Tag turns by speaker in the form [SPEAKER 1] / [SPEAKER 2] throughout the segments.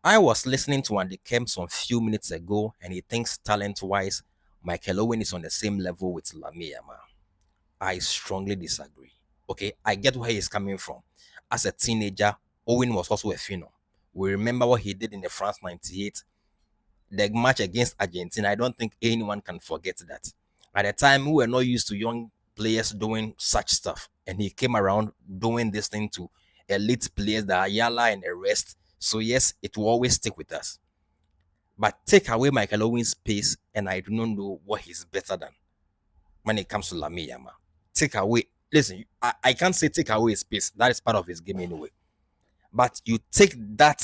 [SPEAKER 1] I was listening to Andy Kemp some few minutes ago, and he thinks talent-wise, Michael Owen is on the same level with Lamine Yamal. I strongly disagree. Okay, I get where he's coming from. As a teenager, Owen was also a phenom. We remember what he did in the France 98, the match against Argentina. I don't think anyone can forget that. At the time, we were not used to young players doing such stuff, and he came around doing this thing to elite players, the Ayala and the rest. So yes, it will always stick with us. But take away Michael Owen's pace, and I do not know what he's better than when it comes to Lamine Yamal. Take away, listen, I can't say take away his pace. That is part of his game anyway. But you take that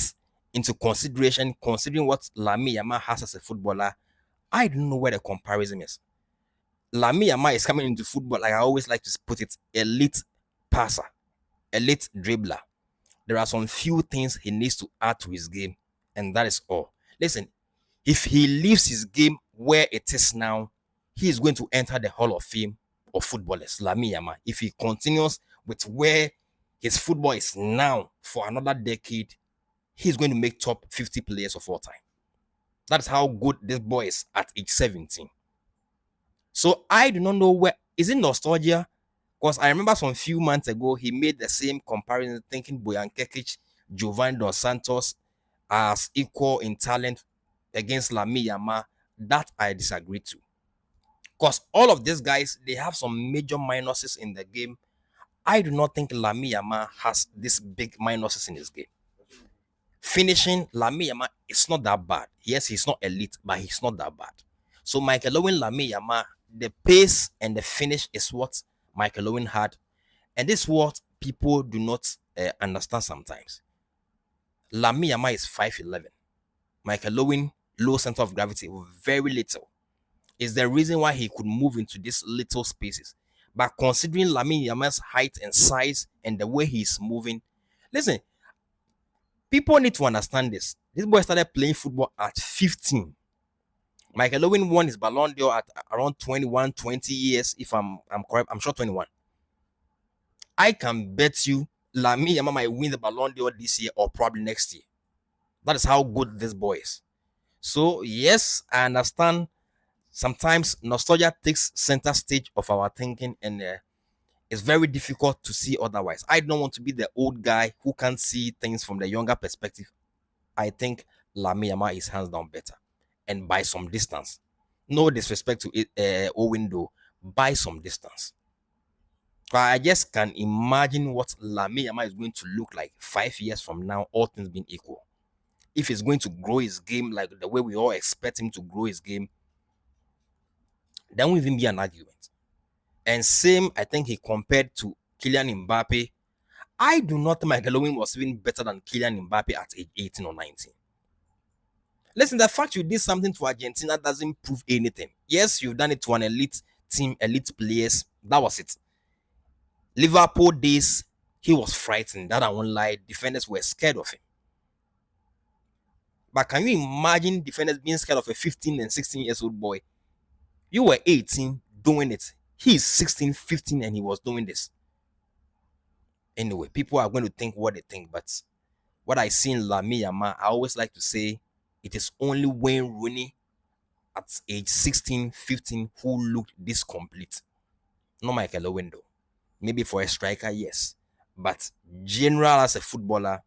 [SPEAKER 1] into consideration, considering what Lamine Yamal has as a footballer, I don't know where the comparison is. Lamine Yamal is coming into football, like I always like to put it, elite passer, elite dribbler. There are some few things he needs to add to his game, and that is all. Listen, if he leaves his game where it is now, he is going to enter the Hall of Fame of footballers, Lamine Yamal. If he continues with where his football is now for another decade, he's going to make top 50 players of all time. That's how good this boy is at age 17. So I do not know where is it nostalgia? Because I remember some few months ago he made the same comparison, thinking Boyan Kekic, Giovanni Dos Santos as equal in talent against Lamine Yamal. That I disagree to. Because all of these guys, they have some major minuses in the game. I do not think Lamine Yamal has this big minuses in his game. Finishing, Lamine Yamal is not that bad. Yes, he's not elite, but he's not that bad. So Michael Owen, Lamine Yamal, the pace and the finish is what Michael Owen had. And this is what people do not understand sometimes. Lamine Yamal is 5'11". Michael Owen, low center of gravity, very little. Is the reason why he could move into these little spaces. But considering Lamine Yamal's height and size and the way he's moving, listen, people need to understand this. This boy started playing football at 15. Michael Owen won his Ballon d'Or at around 21, 20 years, if I'm correct. I'm sure 21. I can bet you Lamine Yamal might win the Ballon d'Or this year or probably next year. That is how good this boy is. So, yes, I understand sometimes nostalgia takes center stage of our thinking, and it's very difficult to see otherwise. I don't want to be the old guy who can't see things from the younger perspective. I think Lamine Yamal is hands down better, and by some distance. No disrespect to it, Owen though, by some distance. I just can imagine what Lamine Yamal is going to look like 5 years from now, all things being equal. If he's going to grow his game like the way we all expect him to grow his game, then will even be an argument. And same, I think he compared to Kylian Mbappe. I do not think Michael Owen was even better than Kylian Mbappe at age 18 or 19. Listen, the fact you did something to Argentina doesn't prove anything. Yes, you've done it to an elite team, elite players. That was it. Liverpool days, he was frightened. That I won't lie. Defenders were scared of him. But can you imagine defenders being scared of a 15 and 16 years old boy? You were 18 doing it. He's 16, 15, and he was doing this. Anyway, people are going to think what they think, but what I see in Lamine Yamal, I always like to say it is only Wayne Rooney at age 16, 15 who looked this complete. Not Michael Owen though. Maybe for a striker, yes. But general as a footballer,